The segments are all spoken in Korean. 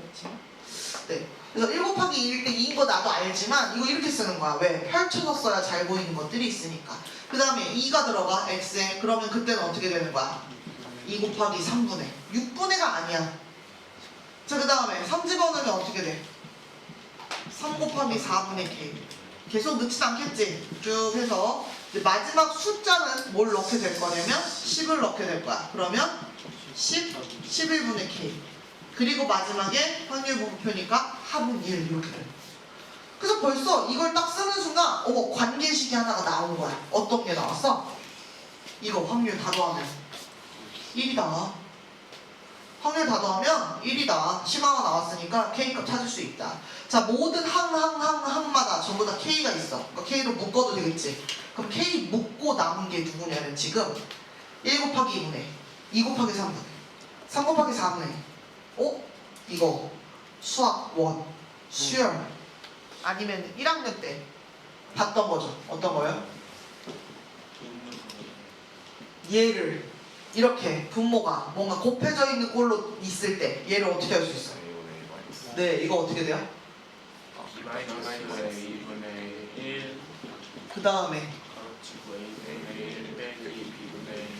그렇지? 네. 그래서 1 곱하기 2일 때 2인 거 나도 알지만 이거 이렇게 쓰는 거야. 왜? 펼쳐서 써야 잘 보이는 것들이 있으니까. 그 다음에 2가 들어가 x에. 그러면 그때는 어떻게 되는 거야? 2 곱하기 3분의 6분의가 아니야. 자, 그 다음에 3 집어넣으면 어떻게 돼? 3 곱하기 4분의 k. 계속 넣진 않겠지? 쭉 해서 이제 마지막 숫자는 뭘 넣게 될 거냐면 10을 넣게 될 거야. 그러면 10, 11분의 k. 그리고 마지막에 확률 분표니까 합은 1 이렇게 돼. 그래서 벌써 이걸 딱 쓰는 순간 어머 관계식이 하나가 나온 거야. 어떤 게 나왔어? 이거 확률 다 더하면 1이다. 확률 다 더하면 1이다. 심화가 나왔으니까 K값 찾을 수 있다. 자, 모든 항마다 전부 다 K가 있어. 그러니까 K로 묶어도 되겠지. 그럼 K 묶고 남은 게 누구냐면 지금 1 곱하기 2분의 2 곱하기 3분의 3 곱하기 4분의 이거 수학 1 수열 아니면 1학년 때 봤던 거죠. 어떤 거요? 얘를 이렇게 분모가 뭔가 곱해져 있는 꼴로 있을 때 얘를 어떻게 할 수 있어요? 네, 이거 어떻게 돼요? 그 다음에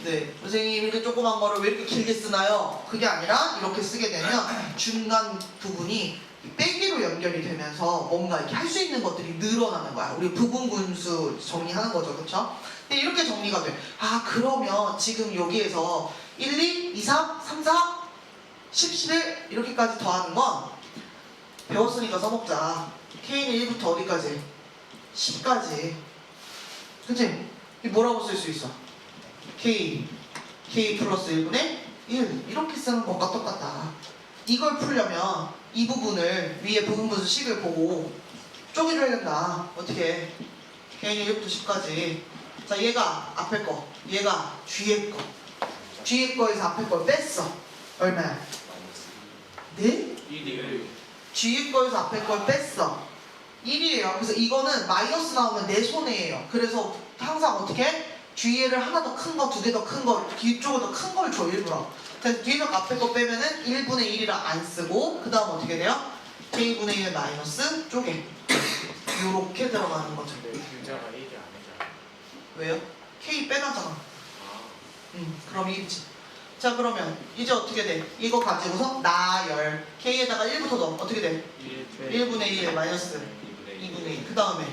네, 선생님 이렇게 조그만 거를 왜 이렇게 길게 쓰나요? 그게 아니라 이렇게 쓰게 되면 중간 부분이 빼기로 연결이 되면서 뭔가 이렇게 할 수 있는 것들이 늘어나는 거야. 우리 부분분수 정리하는 거죠, 그렇죠? 근데 이렇게 정리가 돼. 아, 그러면 지금 여기에서 1, 2, 2, 3, 3, 4, 10, 11 이렇게까지 더하는 건 배웠으니까 써먹자. K는 1부터 어디까지? 10까지. 그치? 이게 뭐라고 쓸 수 있어? K 플러스 1분의 1 이렇게 쓰는 것과 똑같다. 이걸 풀려면 이 부분을 위에 부분분수 식을 보고 쪼개줘야 된다. 어떻게? K는 1부터 10까지. 자, 얘가 앞에 거, 얘가 뒤에 거. 뒤에 거에서 앞에 걸 뺐어. 얼마야? 네? 1이에요. 뒤에 거에서 앞에 걸 뺐어. 1이에요. 그래서 이거는 마이너스 나오면 내 손해예요. 그래서 항상 어떻게? 뒤에를 하나 더 큰 거, 두 개 더 큰 거, 뒤쪽을 더 큰 걸 줘, 일부러. 그래서 뒤에서 앞에 거 빼면은 1분의 1이라 안 쓰고, 그 다음 어떻게 돼요? K분의 1 마이너스 쪼개. 요렇게 들어가는 거죠. 분자가 1이 아니잖아. 왜요? K 빼놨잖아. 그럼 1이지. 자, 그러면 이제 어떻게 돼? 이거 가지고서 나열. K에다가 1부터 넣어. 어떻게 돼? 1분의 1 마이너스 2분의 1. 그 다음에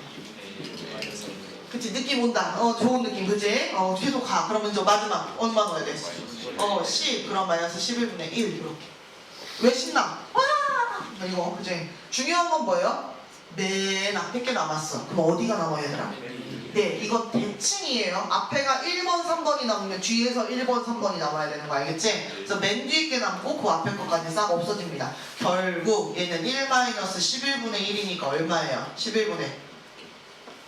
그치, 느낌 온다. 좋은 느낌, 그치? 계속 가. 그러면 저 마지막 얼마 넣어야 돼? 10. 그럼 마이너스 11분의 1 이렇게. 왜 신나? 와! 이거, 그치? 중요한 건 뭐예요? 맨 앞에 게 남았어. 그럼 어디가 남아, 얘들아? 네, 이거 대칭이에요. 앞에가 1번, 3번이 남으면 뒤에서 1번, 3번이 남아야 되는 거 알겠지? 그래서 맨 뒤에 게 남고 그 앞에 것까지 싹 없어집니다. 결국 얘는 1-11분의 1이니까 얼마예요? 11분의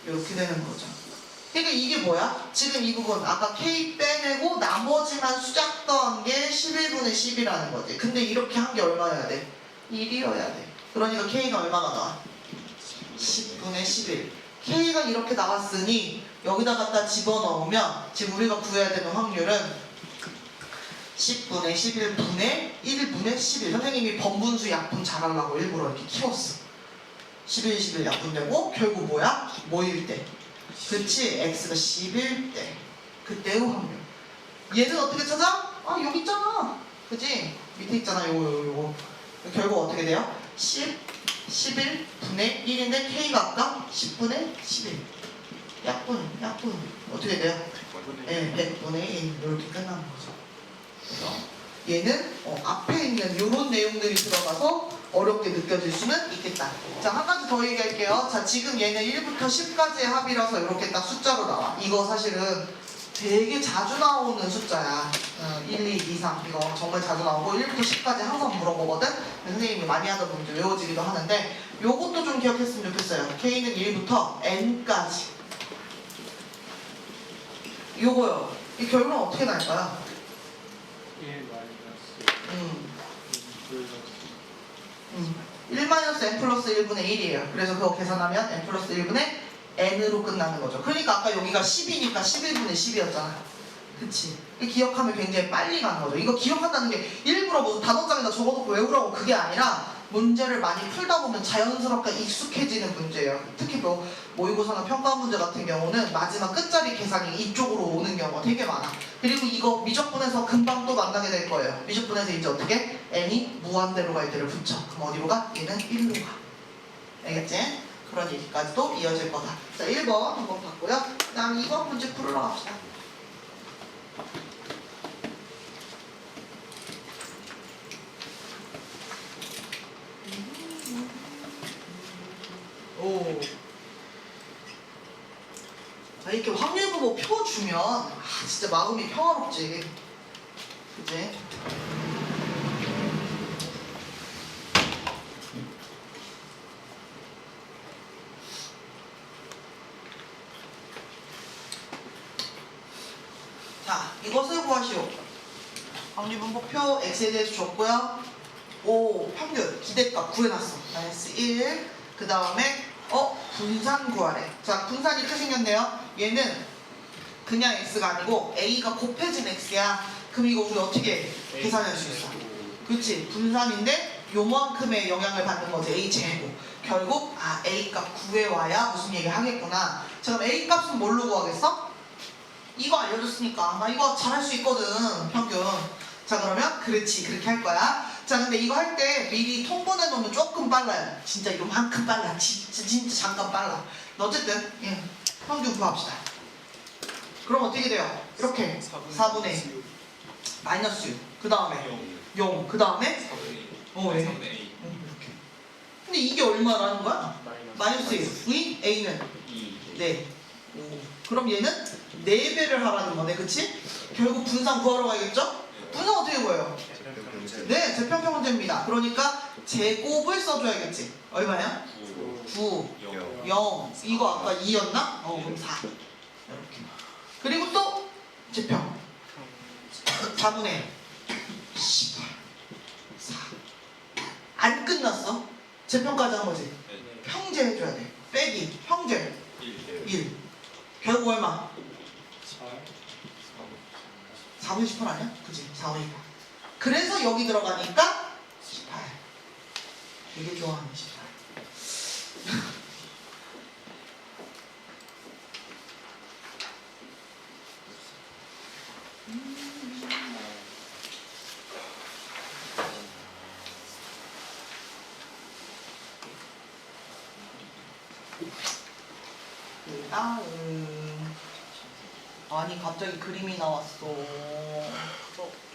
이렇게 되는 거죠. 그러니까 이게 뭐야? 지금 이 부분 아까 K 빼내고 나머지만 수작 더한 게 11분의 10이라는 거지. 근데 이렇게 한 게 얼마여야 돼? 1이어야 돼. 그러니까 K가 얼마나 나와? 10분의 11. K가 이렇게 나왔으니 여기다 갖다 집어넣으면 지금 우리가 구해야 되는 확률은 10분의 11분의 1분의 11. 선생님이 번분수 약분 잘하려고 일부러 이렇게 키웠어. 11, 11 약분되고 결국 뭐야? 뭐일 때? 그치, X가 10일 때. 그때의 확률. 얘는 어떻게 찾아? 아, 여기 있잖아. 그치? 밑에 있잖아, 요거. 결국 어떻게 돼요? 10, 11분의 1인데 K가 아까 10분의 11. 약분. 어떻게 돼요? 네, 100분의 1. 이렇게 끝나는 거죠. 그래서 얘는 앞에 있는 요런 내용들이 들어가서 어렵게 느껴질 수는 있겠다. 자, 한 가지 더 얘기할게요. 자, 지금 얘는 1부터 10까지의 합이라서 이렇게 딱 숫자로 나와. 이거 사실은 되게 자주 나오는 숫자야. 1, 2, 2, 3 이거 정말 자주 나오고 1부터 10까지 항상 물어보거든. 선생님이 많이 하다 보면 외워지기도 하는데 요것도 좀 기억했으면 좋겠어요. K는 1부터 N까지. 요거요. 이 결론은 어떻게 날까요? 1-n 플러스 1분의 1이에요. 그래서 그거 계산하면 n 플러스 1분의 n으로 끝나는 거죠. 그러니까 아까 여기가 10이니까 11분의 10이었잖아. 그치? 기억하면 굉장히 빨리 가는 거죠. 이거 기억한다는 게 일부러 무슨 단원장에다 적어놓고 외우라고 그게 아니라 문제를 많이 풀다 보면 자연스럽게 익숙해지는 문제예요. 특히 뭐 모의고사나 평가 문제 같은 경우는 마지막 끝자리 계산이 이쪽으로 오는 경우가 되게 많아. 그리고 이거 미적분에서 금방 또 만나게 될 거예요. 미적분에서 이제 어떻게? n이 무한대로 갈 때를 붙여. 그럼 어디로 가? 얘는 1로 가. 알겠지? 그런 얘기까지도 이어질 거다. 자, 1번 한번 봤고요. 그 다음 2번 문제 풀으러 갑시다. 오. 자, 이렇게 확률분모 표 주면 진짜 마음이 평화롭지. 그치? 자, 이것을 구하시오. 확률분모표 x에 대해서 줬고요. 오, 평균 기대값 구해놨어. 마이너스 1. 그 다음에 분산 구하래. 자, 분산이 이렇게 생겼네요. 얘는 그냥 x가 아니고 a가 곱해진 x야. 그럼 이거 우리 어떻게 계산할 수 있어? 그렇지. 분산인데 요만큼의 영향을 받는 거지. a 제곱. 결국 a 값 구해와야 무슨 얘기 하겠구나. 자, 그럼 a 값은 뭘로 구하겠어? 이거 알려줬으니까 나 이거 잘할 수 있거든. 평균. 자, 그러면 그렇지. 그렇게 할 거야. 자, 근데 이거 할 때 미리 통보해 놓으면 조금 빨라요. 진짜 이만큼 빨라. 진짜 잠깐 빨라. 어쨌든 평균 구합시다. 그럼 어떻게 돼요? 이렇게 4분의 마이너스 6. 그 다음에 0. 그 다음에 A. 이렇게. 근데 이게 얼마라는 거야? 마이너스 1. A는 4. 그럼 얘는 4배를 하라는 거네. 그치? 결국 분산 구하러 가야겠죠? 분산 어떻게 구해요? 네, 제평평원제입니다. 그러니까 제곱을 써줘야겠지. 얼마야? 9, 0. 이거 아까 2였나? 그럼 4. 이렇게. 그리고 또 제평. 4분의 18. 4. 안 끝났어. 제평까지 한 거지. 평제 해줘야 돼. 빼기. 평제. 1. 결국 얼마? 4분의 18 아니야? 그치? 4분의 18. 그래서 여기 들어가니까 18. 되게 좋아하는 18. 그 다음 아니 갑자기 그림이 나왔어.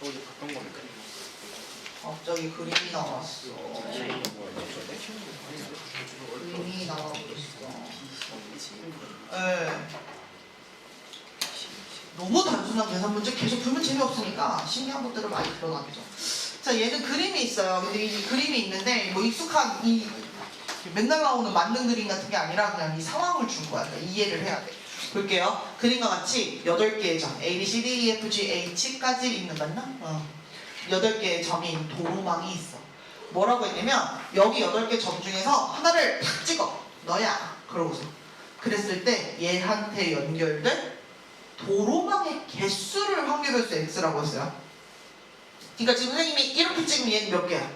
저기 봤던 거니까. 갑자기 그림이 나왔어. 그림이 나오고 있어. 네. 너무 단순한 계산 문제 계속 풀면 재미없으니까 신기한 것들을 많이 풀어나가죠. 자, 얘는 그림이 있어요. 근데 이 그림이 있는데 뭐 익숙한 이 맨날 나오는 만능 그림 같은 게 아니라 그냥 이 상황을 준 거야. 그러니까 이해를 해야 돼. 볼게요. 그림과 같이 8개의 점 A, B, C, D, E, F, G, H까지 있는 맞나? 8개의 점이 있는 도로망이 있어. 뭐라고 했냐면 여기 8개 점 중에서 하나를 탁 찍어. 너야. 그러고서 그랬을 때 얘한테 연결될 도로망의 개수를 확률별수 X라고 했어요. 그러니까 지금 선생님이 이렇게 찍으면 얘는 몇 개야?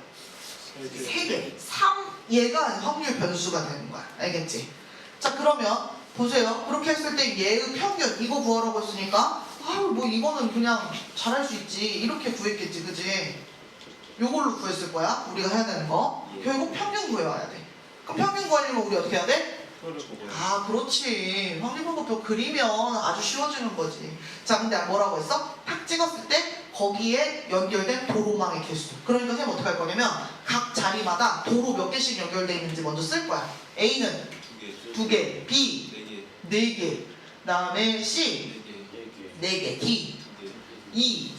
3개. 3. 얘가 확률 변수가 되는 거야. 알겠지? 자, 그러면 보세요. 그렇게 했을 때 얘의 평균 이거 구하라고 했으니까 뭐 이거는 그냥 잘할 수 있지. 이렇게 구했겠지. 그지? 요걸로 구했을 거야. 우리가 해야 되는 거. 결국 평균 구해와야 돼. 그럼 평균 구하려면 우리 어떻게 해야 돼? 그렇지. 확률분모표 그리면 아주 쉬워지는 거지. 자, 근데 뭐라고 했어? 탁 찍었을 때 거기에 연결된 도로망의 개수. 그러니까 선생님 어떻게 할 거냐면 각 자리마다 도로 몇 개씩 연결되어 있는지 먼저 쓸 거야. A는 2개, B 4개, 다음에 C 4개, D 2,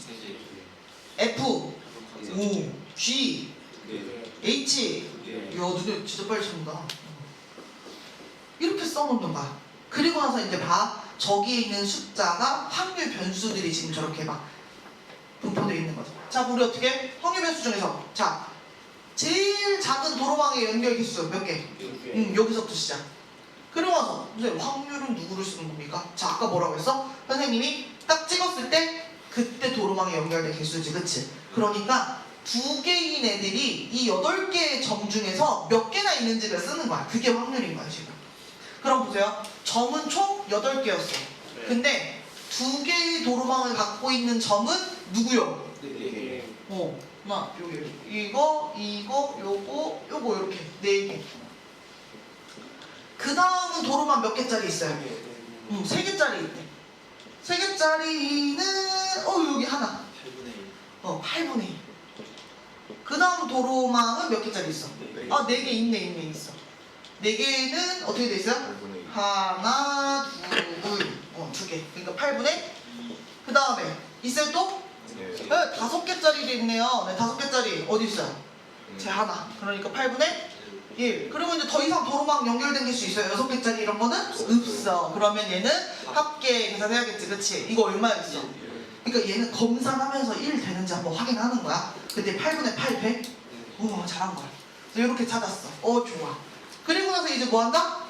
F 5, G H. 야, 너네 진짜 빨리 쓴다. 이렇게 써놓는 거야. 그리고 나서 이제 봐. 저기에 있는 숫자가 확률 변수들이 지금 저렇게 막 분포되어 있는 거죠. 자, 우리 어떻게? 확률 변수 중에서 자, 제일 작은 도로망의 연결 개수 몇 개? 여기서부터 시작. 그러고 나서 선생님 확률은 누구를 쓰는 겁니까? 자, 아까 뭐라고 했어? 선생님이 딱 찍었을 때 그때 도로망에 연결된 개수지, 그치? 그러니까 두 개인 애들이 이 8개의 점 중에서 몇 개나 있는지를 쓰는 거야. 그게 확률인 거야 지금. 그럼 보세요. 점은 총 8개였어. 근데 두 개의 도로망을 갖고 있는 점은 누구요? 네. 나 여기 이거 요거 이렇게 4개. 그 다음은 도로망 몇 개짜리 있어요? 3개짜리 있대. 3개짜리는 여기 하나. 8분의 1. 그 다음 도로망은 몇 개짜리 있어? 4개 있어. 4개는 어떻게 돼 있어요? 하나, 두 개. 그러니까 8분의. 그 다음에 있어요 또? 네, 5개짜리도 있네요. 네, 5개짜리 어디 있어요? 제 하나. 그러니까 8분의 1. 그리고 이제 더 이상 도로망 연결된 게 있어요? 6개짜리 이런 거는 없어. 그러면 얘는 합계 계산해야겠지, 그치? 이거 얼마였어? 그러니까 얘는 검산하면서 1 되는지 한번 확인하는 거야. 근데 8분의 8 돼? 잘한 거야. 그래서 이렇게 찾았어. 좋아. 그리고 나서 이제 뭐 한다?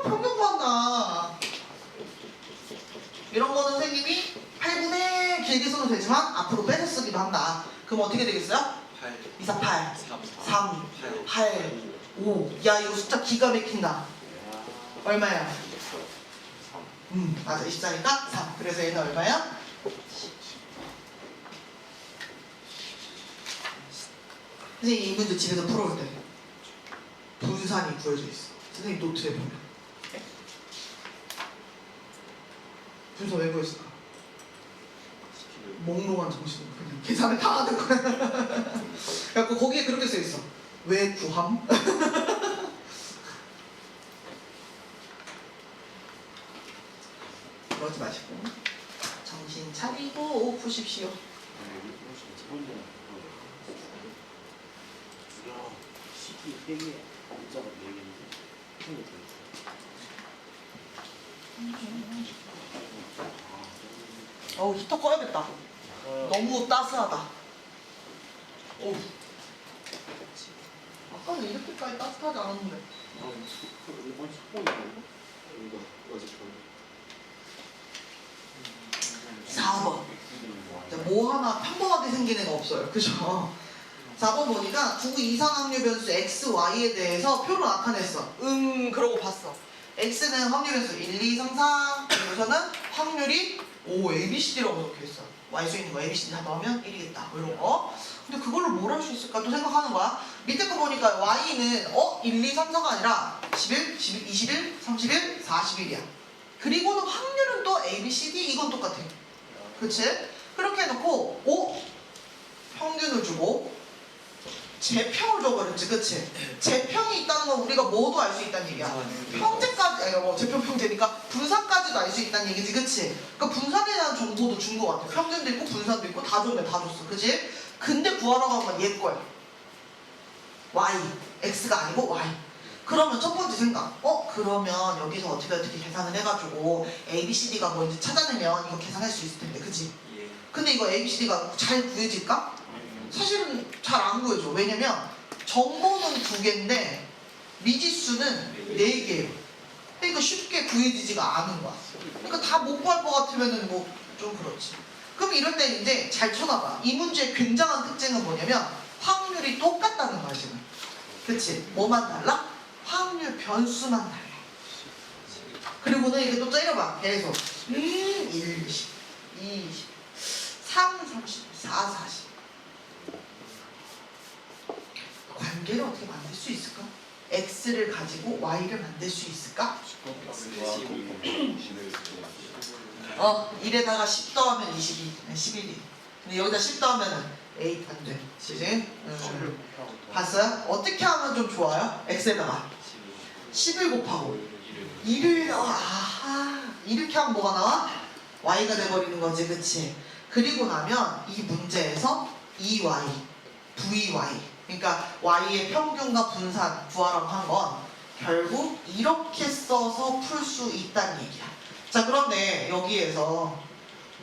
평균 구한다. 이런 거는 선생님이 8분의 길게 써도 되지만 앞으로 빼서 쓰기도 한다. 그럼 어떻게 되겠어요? 2, 4, 8, 3, 8, 5. 야, 이거 숫자 기가 막힌다. 얼마야? 맞아. 24니까 3. 그래서 얘는 얼마야? 선생님 이 문제 집에서 풀어올 때 분산이 구해져 있어. 선생님 노트에 보면 분산 왜 구했을까? 몽롱한 정신으로 그냥 계산을 다 하는 거야. 그래갖고 거기에 그렇게 써있어. 왜 구함? 그러지 마시고 정신 차리고 푸십시오. 히터 꺼야겠다. 너무 따스하다. 아까는 이렇게까지 따뜻하지 않았는데. 4번. 뭐 하나 평범하게 생긴 애가 없어요. 그죠? 4번 보니까 두 이상 확률 변수 x, y에 대해서 표로 나타냈어. 그러고 봤어. x는 확률 변수 1, 2, 3, 4. 그래서는 확률이 A, B, C, D라고 적혀있어. y수 있는 거 A, B, C, D 다 넣으면 1이겠다. 이런 거. 근데 그걸로 뭘 할 수 있을까? 또 생각하는 거야. 밑에 거 보니까 y는 1, 2, 3, 4가 아니라 11, 12, 21, 31, 41이야. 그리고는 확률은 또 A, B, C, D 이건 똑같아. 그치? 그렇게 해놓고 평균을 주고 제평을 줘버렸지, 그치? 제평이 있다는 건 우리가 뭐도 알 수 있다는 얘기야. 평제까지, 제평 평제니까 분산까지도 알 수 있다는 얘기지, 그치? 그러니까 분산에 대한 정보도 준 것 같아. 평균도 있고 분산도 있고 다 줬네, 다 줬어, 그치? 근데 구하라고 한 건 얘 거야. y, x가 아니고 y. 그러면 첫 번째 생각, 그러면 여기서 어떻게 계산을 해가지고 A, B, C, D가 뭔지 찾아내면 이거 계산할 수 있을 텐데, 그치? 근데 이거 A, B, C, D가 잘 구해질까? 사실은 잘 안 구해져. 왜냐면 정보는 2개인데 미지수는 4개예요. 그러니까 쉽게 구해지지가 않은 거야. 그러니까 다 못 구할 것 같으면은 뭐 좀 그렇지. 그럼 이럴 때 이제 잘 쳐다봐. 이 문제의 굉장한 특징은 뭐냐면 확률이 똑같다는 거야 지금. 그치? 뭐만 달라? 확률 변수만 달라. 그리고는 이게 또 때려봐. 계속 1, 20, 20, 3, 30, 4, 40. 관계를 어떻게 만들 수 있을까? x를 가지고 y를 만들 수 있을까? 1에다가 10 더하면 22, 11이. 근데 여기다 10 더하면 8 안 돼. 그치? 봤어요? 어떻게 하면 좀 좋아요? x에다가 10을 곱하고 1을 넣어. 이렇게 하면 뭐가 나와? y가 돼버리는 거지, 그치? 그리고 나면 이 문제에서 2y, vy 그러니까 y의 평균과 분산 구하라고 한 건 결국 이렇게 써서 풀 수 있다는 얘기야. 자, 그런데 여기에서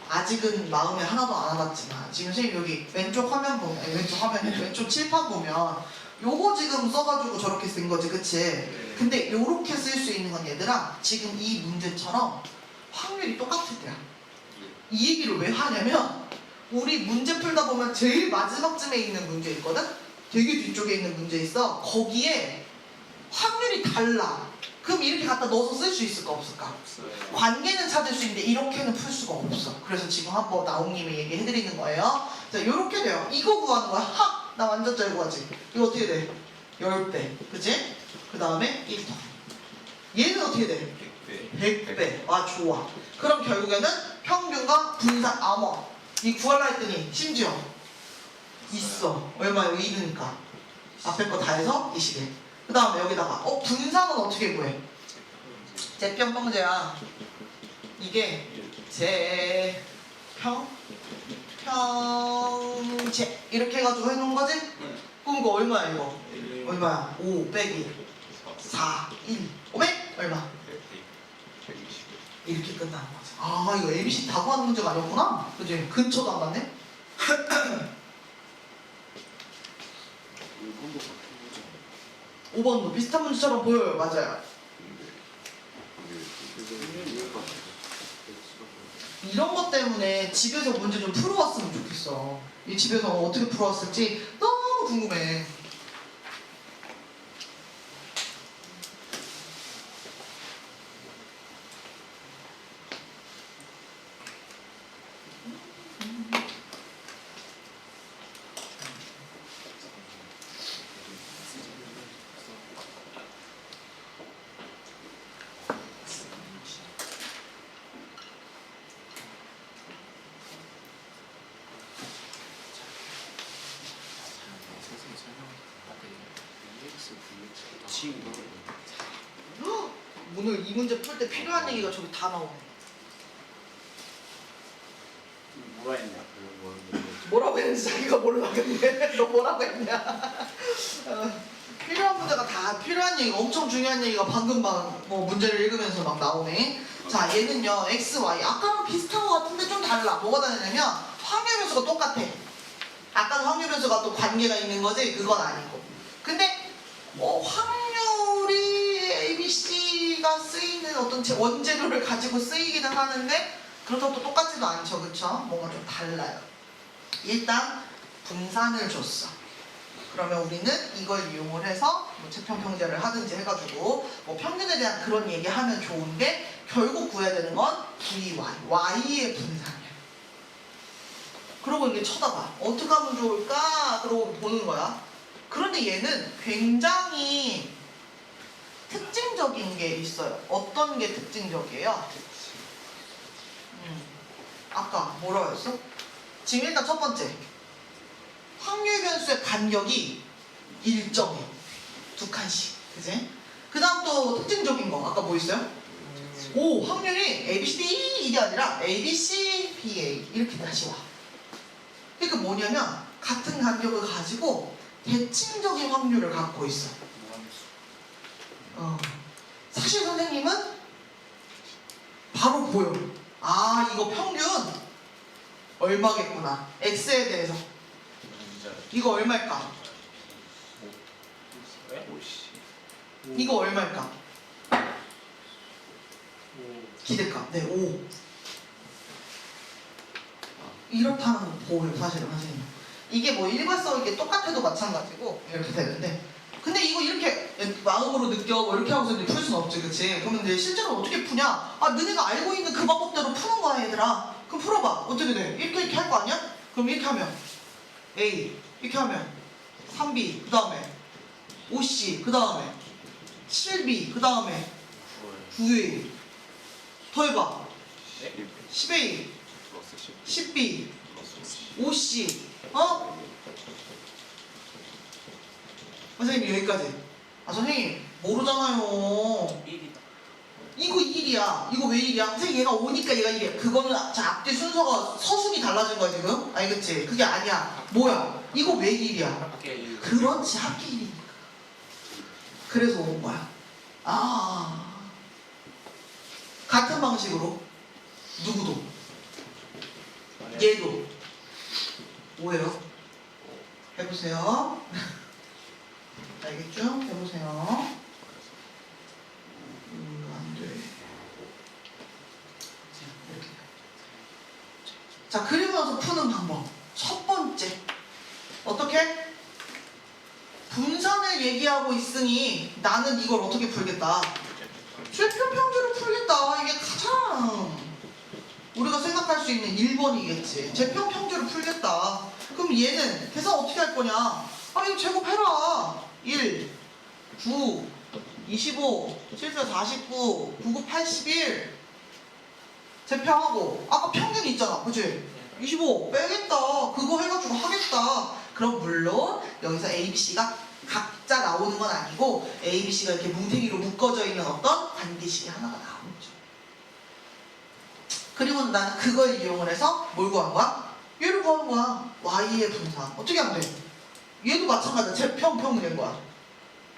아직은 마음에 하나도 안 와봤지만 지금 선생님 여기 왼쪽 화면 보면 왼쪽 칠판 보면 요거 지금 써가지고 저렇게 쓴 거지, 그치? 근데 요렇게 쓸 수 있는 건 얘들아 지금 이 문제처럼 확률이 똑같을 때야. 이 얘기를 왜 하냐면 우리 문제 풀다 보면 제일 마지막쯤에 있는 문제 있거든? 되게 뒤쪽에 있는 문제 있어. 거기에 확률이 달라. 그럼 이렇게 갖다 넣어서 쓸 수 있을까 없을까? 없어요. 관계는 찾을 수 있는데 이렇게는 풀 수가 없어. 그래서 지금 한번 나옹님이 얘기해드리는 거예요. 자, 요렇게 돼요. 이거 구하는 거야. 하! 나 완전 잘 구하지. 이거 어떻게 돼? 10배. 그치? 그 다음에 1더. 얘는 어떻게 돼? 100배. 100배. 아, 좋아. 그럼 결국에는 평균과 분산, 이 구하려 했더니 심지어 있어. 얼마요? 2니까. 앞에 거 다 해서 20에. 그 다음에 여기다가 분산은 어떻게 구해? 제평평제야. 이게 제평평제 이렇게 해가지고 해놓은 거지? 그럼 이거 얼마야 이거? 얼마야? 5 빼기 4 1 500 얼마? 120. 이렇게 끝나는 거지. 아, 이거 ABC 다 구하는 문제가 아니었구나. 그지? 근처도 안 갔네. 5번도 비슷한 문제처럼 보여요. 맞아요. 이런 것 때문에 집에서 문제 좀 풀어왔으면 좋겠어. 이 집에서 어떻게 풀어왔을지 너무 궁금해. 헉! 오늘 이 문제 풀 때 필요한 얘기가 저기 다 나오네. 뭐라 했냐? 뭐라고 했는지 자기가 모르겠네. 너 뭐라고 했냐? 필요한 문제가 다 필요한 얘기가 엄청 중요한 얘기가 방금 막 문제를 읽으면서 막 나오네. 자, 얘는요 x, y 아까랑 비슷한 것 같은데 좀 달라. 뭐가 다르냐면 확률 변수가 똑같아. 아까는 확률 변수가 또 관계가 있는 거지 그건 아니고. 근데 확률이 ABC가 쓰이는 어떤 원재료를 가지고 쓰이기는 하는데 그렇다고 또 똑같지도 않죠. 그쵸? 뭔가 좀 달라요. 일단 분산을 줬어. 그러면 우리는 이걸 이용을 해서 제평평제를 하든지 해가지고 평균에 대한 그런 얘기하면 좋은데 결국 구해야 되는 건 VY, Y의 분산이야. 그러고 이게 쳐다봐. 어떻게 하면 좋을까? 그러고 보는 거야. 그런데 얘는 굉장히 특징적인 게 있어요. 어떤 게 특징적이에요? 아까 뭐라고 했어? 지금 일단 첫 번째 확률 변수의 간격이 일정해. 2칸씩. 그지? 그 다음 또 특징적인 거 아까 뭐 있어요? 오, 확률이 ABCD 이게 아니라 ABC, BA 이렇게 다시 와. 그러니까 뭐냐면 같은 간격을 가지고 대칭적인 확률을 갖고 있어. 사실 선생님은 바로 보여. 아, 이거 평균 얼마겠구나. X에 대해서. 이거 얼마일까? 이거 얼마일까? 기대값. 네, 5. 이렇다는 거 보여요, 사실은 선생님. 이게 일괄성 이게 똑같아도 마찬가지고 이렇게 되는데. 근데 이거 이렇게 마음으로 느껴 이렇게 하고서 이제 풀 수는 없지, 그치? 그러면 이제 실제로 어떻게 푸냐? 아, 너네가 알고 있는 그 방법대로 푸는 거야, 얘들아. 그럼 풀어봐. 어떻게 돼? 이렇게 할 거 아니야? 그럼 이렇게 하면 A, 이렇게 하면 3B, 그 다음에 5C, 그 다음에 7B, 그 다음에 9A. 더 해봐. 10A, 10B, 5C. 선생님 여기까지. 아, 선생님 모르잖아요. 1이다. 이거 1이야. 이거 왜 1이야? 선생님 얘가 5니까 얘가 1이야. 그거는 앞뒤 순서가 서술이 달라진 거야 지금? 알겠지? 그게 아니야. 뭐야? 이거 왜 1이야? 그렇지, 합계 1이니까. 그래서 온 거야. 같은 방식으로 누구도 얘도 뭐예요? 해보세요. 알겠죠? 해보세요. 안 돼. 자, 이렇게. 자, 그리고 나서 푸는 방법. 첫 번째. 어떻게? 분산을 얘기하고 있으니 나는 이걸 어떻게 풀겠다? 제편 평균을 풀겠다. 이게 가장 우리가 생각할 수 있는 1번이겠지. 제편 평균을 풀겠다. 그럼 얘는 계산 어떻게 할 거냐? 아, 이거 제곱해라. 1, 9, 25, 7, 49, 99, 81. 제평하고 아까 평균 있잖아. 그치? 25 빼겠다. 그거 해가지고 하겠다. 그럼 물론 여기서 A, B, C가 각자 나오는 건 아니고 A, B, C가 이렇게 뭉탱이로 묶어져 있는 어떤 관계식이 하나가 나오죠. 그리고 나는 그걸 이용을 해서 뭘 구한 거야? 얘를 구하는 거야. Y의 분산. 어떻게 하면 돼? 얘도 마찬가지야. 제평평 된 거야.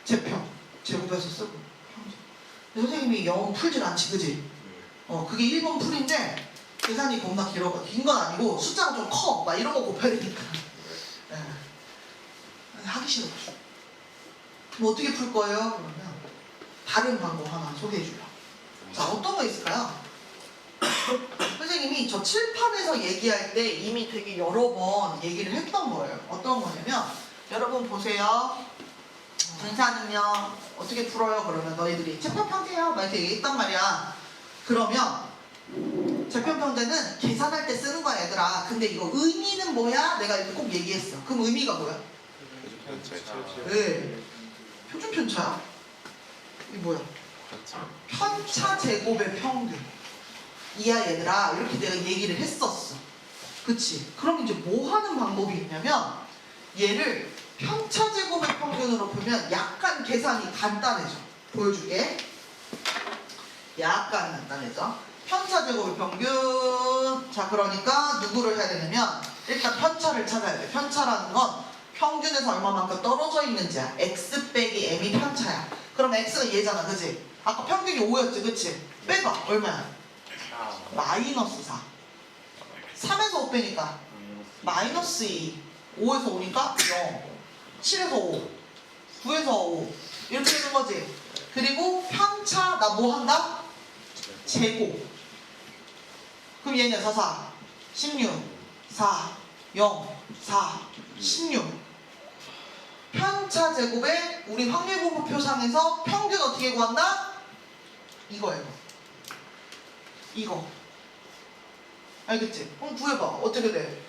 제평. 제곱해서 쓰고. 선생님이 영어 풀질 않지, 그지? 그게 1번 풀인데 계산이 겁나 길어. 긴 건 아니고 숫자가 좀 커. 막 이런 거 곱해야 되니까. 네. 하기 싫어. 그럼 어떻게 풀 거예요? 그러면 다른 방법 하나 소개해 줄게요. 자, 어떤 거 있을까요? 선생님이 저 칠판에서 얘기할 때 이미 되게 여러 번 얘기를 했던 거예요. 어떤 거냐면 여러분 보세요. 분산은요 어떻게 풀어요? 그러면 너희들이 제편평제요 막 이렇게 얘기했단 말이야. 그러면 제편평제는 계산할 때 쓰는 거야 얘들아. 근데 이거 의미는 뭐야? 내가 이렇게 꼭 얘기했어. 그럼 의미가 뭐야? 네. 표준 편차야? 이게 뭐야? 편차 제곱의 평균. 이야 얘들아 이렇게 내가 얘기를 했었어. 그치? 그럼 이제 뭐 하는 방법이 있냐면 얘를 편차 제곱의 평균으로 풀면 약간 계산이 간단해져. 보여줄게. 약간 간단해져. 편차 제곱의 평균. 자, 그러니까 누구를 해야 되냐면 일단 편차를 찾아야 돼. 편차라는 건 평균에서 얼마만큼 떨어져 있는지야. x 빼기 m이 편차야. 그럼 x가 얘잖아, 그치? 아까 평균이 5였지, 그치? 빼봐. 얼마야? 마이너스 4. 3에서 5 빼니까 마이너스 2. 5에서 5니까 0. 7에서 5. 9에서 5. 이렇게 되는 거지. 그리고 편차 나 뭐 한다? 제곱. 그럼 얘는 4, 4, 16, 4, 0, 4, 16. 편차 제곱에 우리 확률분포 표상에서 평균 어떻게 구한다? 이거예요. 이거. 알겠지? 그럼 구해봐. 어떻게 돼?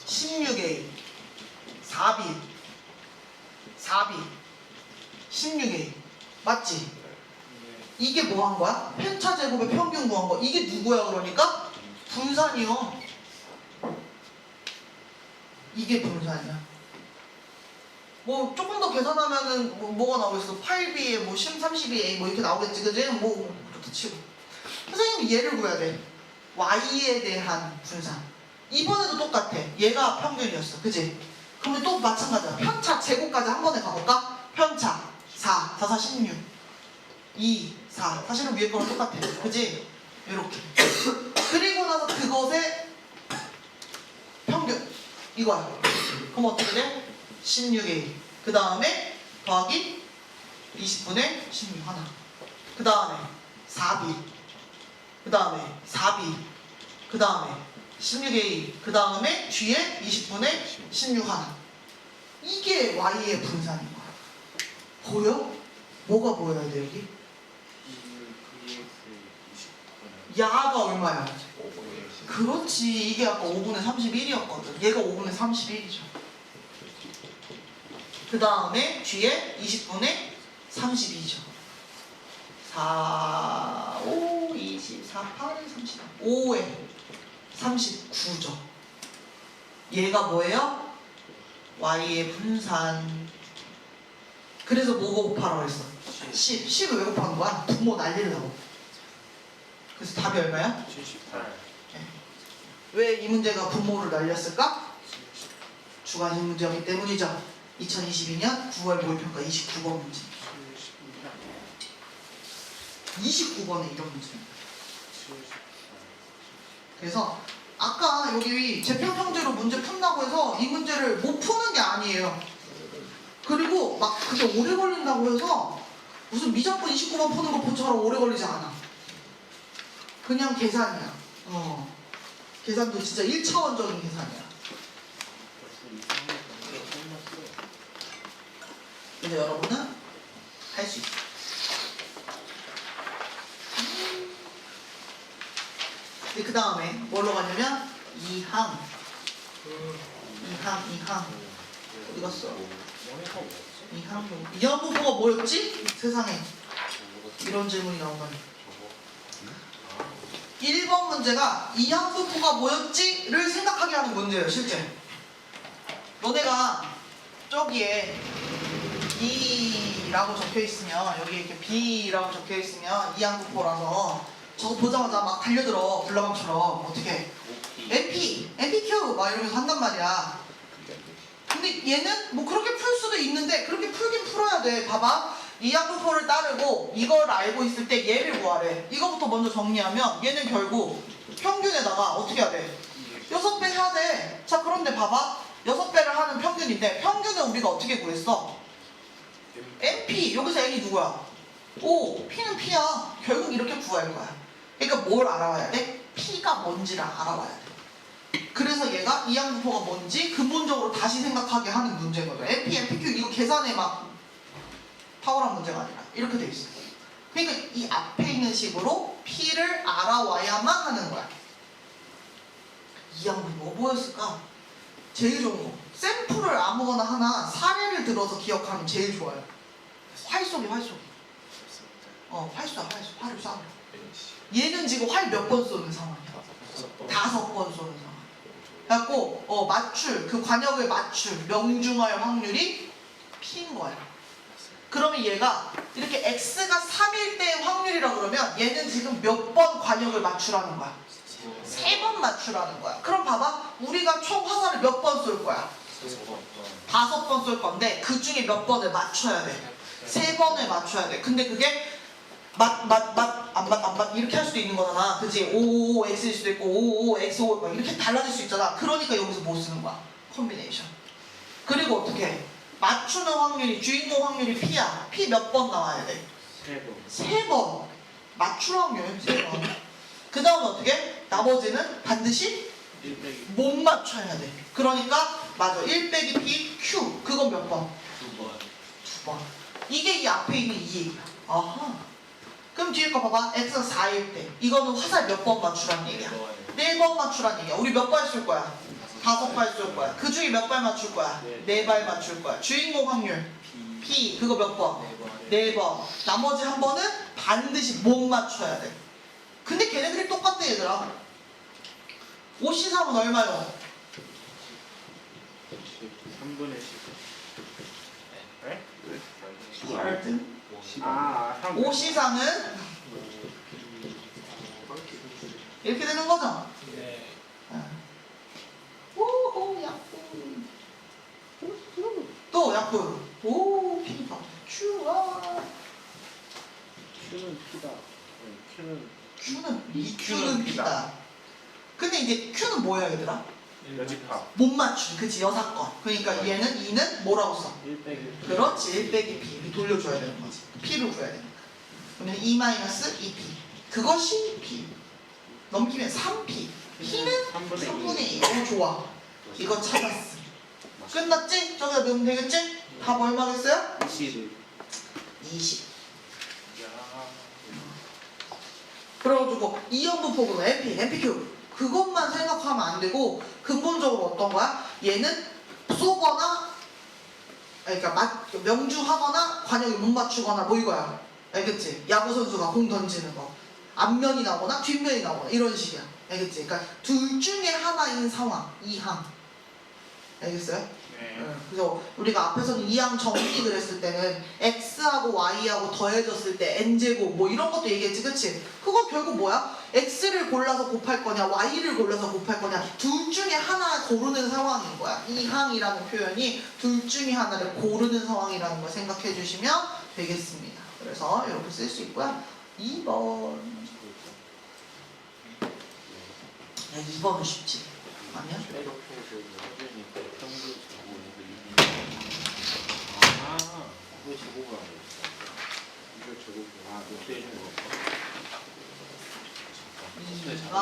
16A 4B 4B 16A 맞지? 이게 뭐 한 거야? 편차 제곱의 평균 구한 거. 이게 누구야 그러니까? 분산이요. 이게 분산이야. 뭐 조금 더 계산하면은 뭐가 나오겠어? 8B에 뭐 32A 뭐 이렇게 나오겠지, 그지? 뭐 그렇다 치고. 선생님이 얘를 구해야 돼. Y에 대한 분산. 이번에도 똑같아. 얘가 평균이었어, 그지? 그러면 또 마찬가지야. 편차 제곱까지 한 번에 가볼까? 편차 4, 4, 4, 16 2, 4 사실은 위에 거랑 똑같아, 그지? 이렇게. 그리고 나서 그것의 평균 이거야. 그럼 어떻게 돼? 16A 그 다음에 더하기 20분의 16 하나. 그 다음에 4B 그 다음에 4B 그 다음에 16A 그 다음에 뒤에 20분의 16 하나. 이게 Y의 분산인 거야. 보여? 뭐가 보여야 돼 여기? 야가 얼마야? 그렇지. 이게 아까 5분의 31이었거든. 얘가 5분의 31이죠. 그 다음에 뒤에 20분의 32죠. 4, 5, 24, 8, 30 5에 39죠. 얘가 뭐예요? Y의 분산. 그래서 뭐 곱하라고 했어? 10. 10을 왜 곱하는 거야? 부모 날리려고. 그래서 답이 얼마야? 78. 왜 이 문제가 분모를 날렸을까? 주관식 문제였기 때문이죠. 2022년 9월 모의평가 29번 문제. 29번에 이런 문제입니다. 그래서 아까 여기 제평평제로 문제 푼다고 해서 이 문제를 못 푸는 게 아니에요. 그리고 막 그게 오래 걸린다고 해서 무슨 미적분 29번 푸는 것처럼 오래 걸리지 않아. 그냥 계산이야. 계산도 진짜 1차원적인 계산이야. 근데 여러분은 할 수 있어. 근데 그 다음에 뭘로 가냐면 이항 어디 갔어? 이항부호가 뭐였지? 세상에 이런 질문이 나오다니. 1번 문제가 이항부호가 뭐였지?를 생각하게 하는 문제예요. 실제 너네가 저기에 B라고 적혀있으면 여기 이렇게 B라고 적혀있으면 이항부호라서 저거 보자마자 막 달려들어. 불나방처럼. 어떻게 MP, MPQ 막 이러면서 한단 말이야. 근데 얘는 뭐 그렇게 풀 수도 있는데 그렇게 풀긴 풀어야 돼. 봐봐. 이항부호를 따르고 이걸 알고 있을 때 얘를 구하래. 이거부터 먼저 정리하면 얘는 결국 평균에다가 어떻게 해야 돼? 6배 해야 돼. 자 그런데 봐봐. 6배를 하는 평균인데 평균은 우리가 어떻게 구했어? MP. 여기서 N이 누구야? O. P는 P야. 결국 이렇게 구할 거야. 그러니까 뭘 알아와야 돼? P가 뭔지를 알아와야 돼. 그래서 얘가 이항부호가 뭔지 근본적으로 다시 생각하게 하는 문제거든. MP, MPQ 이거 계산에 막 탁월한 문제가 아니라 이렇게 돼 있어. 그러니까 이 앞에 있는 식으로 P를 알아와야만 하는 거야. 이항부호 뭐였을까? 제일 좋은 거. 샘플을 아무거나 하나 사례를 들어서 기억하면 제일 좋아요. 활 쏘기. 활 쏴. 활을 쏴. 얘는 지금 활 몇 번 쏘는 상황이야? 5번 쏘는 상황. 그래갖고 맞출, 그 관역을 맞출, 명중할 확률이 P인 거야. 그러면 얘가 이렇게 X가 3일 때의 확률이라 그러면 얘는 지금 몇 번 관역을 맞추라는 거야? 3번 맞추라는 거야. 그럼 봐봐. 우리가 총 화살을 몇 번 쏠 거야? 5번 쏠 건데 그 중에 몇 번을 맞춰야 돼? 3번을 맞춰야 돼. 근데 그게 안 맞 이렇게 할 수도 있는 거잖아. 그치? 5, X일 수도 있고 5, X, 5 막 이렇게 달라질 수 있잖아. 그러니까 여기서 뭐 쓰는 거야? 콤비네이션. 그리고 어떻게 해? 맞추는 확률이, 주인공 확률이 P야. P 몇 번 나와야 돼? 3번. 맞출 확률 3번. 그 다음에 어떻게 해? 나머지는 반드시 못 맞춰야 돼. 그러니까 맞아. 1 빼기 P, Q. 그건 몇 번? 2번. 이게 이 앞에 있는 이 얘기야. 아하. 그럼 뒤에 거 봐봐. X가 4일 때 이거는 화살 몇 번 맞추라는 얘기야? 4번 맞추라는 얘기야. 우리 몇 발 쏠 거야? 5발 쏠 거야. 그 중에 몇 발 맞출 거야? 4발 맞출 거야. 주인공 확률 P 그거 몇 번? 4번. 나머지 한 번은 반드시 못 맞춰야 돼. 근데 걔네들이 똑같아 얘들아. 5C3은 얼마요? 3분의 10. 알든? 5C3은 이렇게 되는 거죠? 네. 오호 약분. 또 약분. 오 P Q와 Q는 P다. Q는 EQ는 P다. 근데 이제 Q는 뭐야 얘들아? 여집합. 못 맞춘 그치 여사건. 그러니까 얘는 2는 뭐라고 써? 1 빼기. 그렇지 1 빼기 P 이렇게 돌려줘야 되는 거지. P를 구해야 되는 거야. 그러면 2-2P 그것이 P. 넘기면 3P. P는 3분의 2. 오 좋아. 이거 찾았어. 끝났지? 저기다 넣으면 되겠지? 답 얼마겠어요? 20. 그래가지고 이항부호는 MP, MPQ 그것만 생각하면 안 되고 근본적으로 어떤 거야? 얘는 쏘거나 그러니까 명중하거나 관역을 못 맞추거나 뭐 이거야. 알겠지? 야구 선수가 공 던지는 거 앞면이 나거나 뒷면이 나거나 이런 식이야. 알겠지? 그러니까 둘 중에 하나인 상황 이항. 알겠어요? 네. 그래서 우리가 앞에서는 이항 정식을 했을 때는 x하고 y하고 더해졌을 때 n제곱 뭐 이런 것도 얘기했지 그치? 그거 결국 뭐야? x를 골라서 곱할 거냐 y를 골라서 곱할 거냐 둘 중에 하나 고르는 상황인 거야. 이항이라는 표현이 둘 중에 하나를 고르는 상황이라는 걸 생각해 주시면 되겠습니다. 그래서 이렇게 쓸 수 있고요. 2번 2번은 쉽지 아니야? 이거 제곱을 하고 있어. 이거 제곱을 이렇게 해주는 거. 2번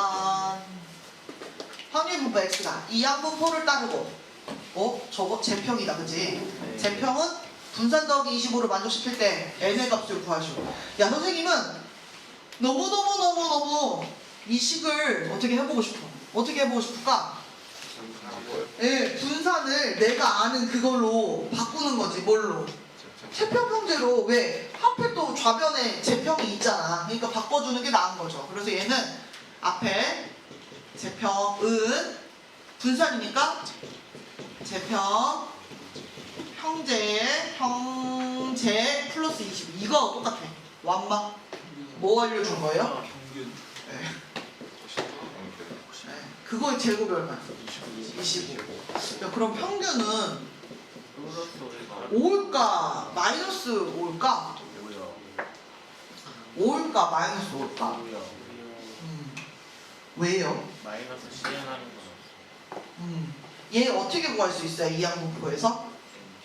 확률분포 x가 이항분포를 따르고 저거 제평이다 그치? 제평은 분산 더하기 25를 만족시킬 때 n의 값을 구하시고 야 선생님은 너무너무너무너무 이 식을 어떻게 해보고 싶어. 어떻게 해보고 싶을까? 예, 분산을 내가 아는 그걸로 바꾸는 거지. 뭘로? 채평형제로. 왜? 하필 또 좌변에 제평이 있잖아. 그러니까 바꿔주는 게 나은 거죠. 그래서 얘는 앞에 제평은 분산이니까 제평 형제 플러스 20 이거 똑같아. 완마. 뭐 알려준 거예요? 평균. 네. 그거의 제곱이 얼마야? 25. 야, 그럼 평균은 5일까 마이너스 5일까? 5일까 마이너스 5일까? 왜요? 마이너스 실현하는 거. 얘 어떻게 구할 수 있어요? 이항분포에서?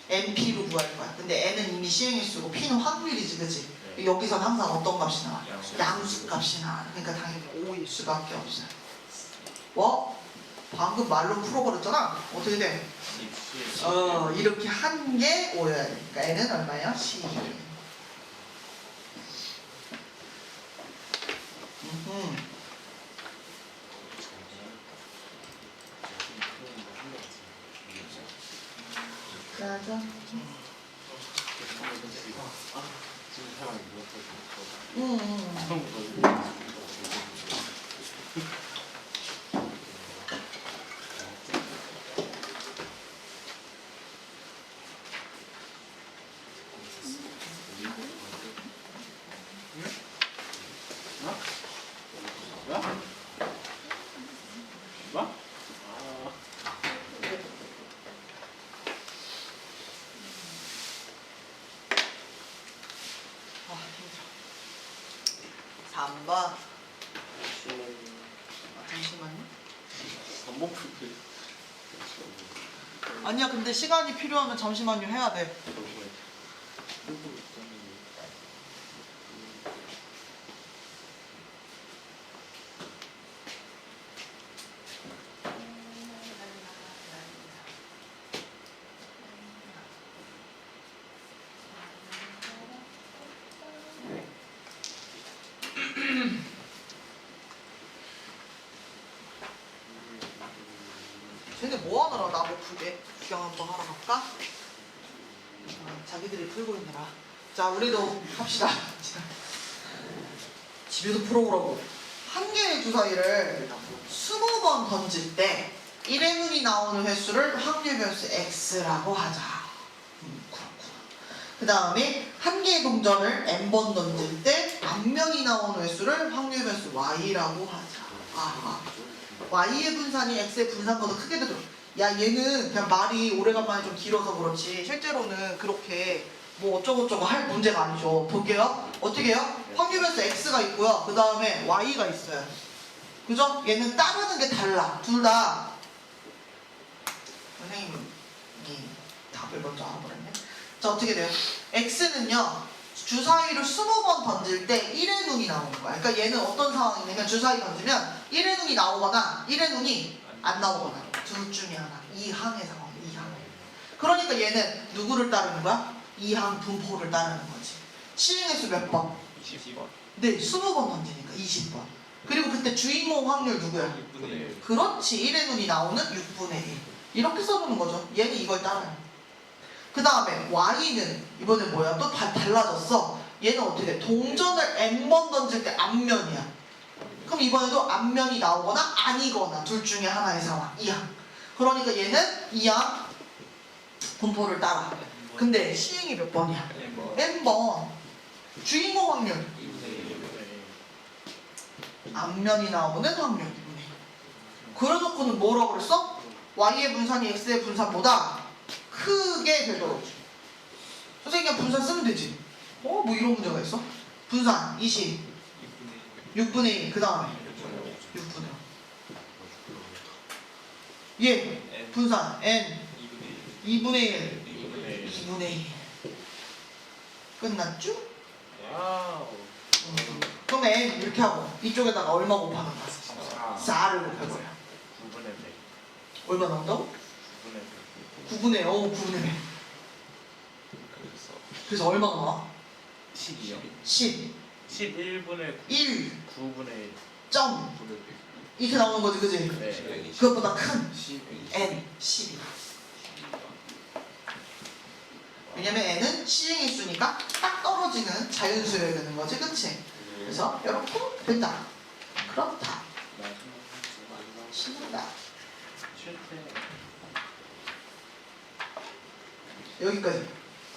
NP로 구할 거야. 근데 N은 이미 시행일수고 P는 확률이지, 그치? 여기선 항상 어떤 값이 나와? 양수 값이 나와. 그러니까 당연히 5일 수밖에 없어요. 뭐? 방금 말로 풀어버렸잖아? 어떻게 돼? 이렇게 한 개 5여야 되니까 N은 얼마야? 12. 짜잔. 아, 힘들어. 3번. 잠시만요. 아니야, 근데 시간이 필요하면 잠시만요 해야 돼. 쟤네 뭐 하느라 나못 풀게? 구경 한번 하러 갈까? 자기들이 풀고 있느라. 자, 우리도 합시다. 집에도 풀어보라고. 한 개의 주사위를 20번 던질 때 1의 눈이 나오는 횟수를 확률 변수 x라고 하자. 그렇구나. 그 다음에 한 개의 동전을 n번 던질 때 앞면이 나오는 횟수를 확률 변수 y라고 하자. y의 분산이 x의 분산보다 크게 되도록. 야, 얘는 그냥 말이 오래간만에 좀 길어서 그렇지 실제로는 그렇게 뭐 어쩌고저쩌고 할 문제가 아니죠. 볼게요. 어떻게 해요? 확률 변수 x가 있고요. 그 다음에 y가 있어요. 그죠? 얘는 따르는 게 달라. 둘 다. 선생님이 답을 먼저 알아버렸네. 자, 어떻게 돼요? x는요 주사위를 20번 던질 때 1의 눈이 나오는 거야. 그러니까 얘는 어떤 상황이냐면 주사위 던지면 1의 눈이 나오거나 1의 눈이 안 나오거나 둘 중에 하나. 이항의 상황. 이항. 그러니까 얘는 누구를 따르는 거야? 이항 분포를 따르는 거지. 시행횟수 몇 번? 20번. 네, 20번 던지니까 20번. 그리고 그때 주인공 확률 누구야? 6분의 1. 그렇지. 1의 눈이 나오는 6분의 1. 이렇게 써주는 거죠. 얘는 이걸 따라요. 그 다음에 y는 이번에 뭐야? 또 달라졌어. 얘는 어떻게 돼? 동전을 n번 던질 때 앞면이야. 그럼 이번에도 앞면이 나오거나 아니거나 둘 중에 하나의 상황. 이항. 그러니까 얘는 이항 분포를 따라. 근데 시행이 몇 번이야? n번. 주인공 확률. 2분의 1. 앞면이 나오는 확률. 그래놓고는 뭐라고 그랬어? y의 분산이 x의 분산보다 크게 되도록. 선생님 그냥 분산 쓰면 되지. 뭐 이런 문제가 있어? 분산 20 6분의 1. 그 다음에 6분의 1. 얘 분산 n 2분의 1. 2분의 1. 끝났죠? 와우. 그럼 n 이렇게 하고 이쪽에다가 얼마 곱하는 거야? 4를 곱해버려. 9분의 100. 얼마 나온다고? 9분의 9분의 100. 그래서 얼마 나와? 12요. 10, 11분의 1, 9분의 1. 점 이렇게 나오는 거지, 그지? 네. 그것보다 큰 n 10이. 왜냐면 n은 시행일수니까 딱 떨어지는 자연수여야 되는 거지, 그치? 그래서 이렇게 된다. 그렇다. 신난다. 실패. 여기까지.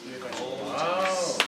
여기까지. 와우.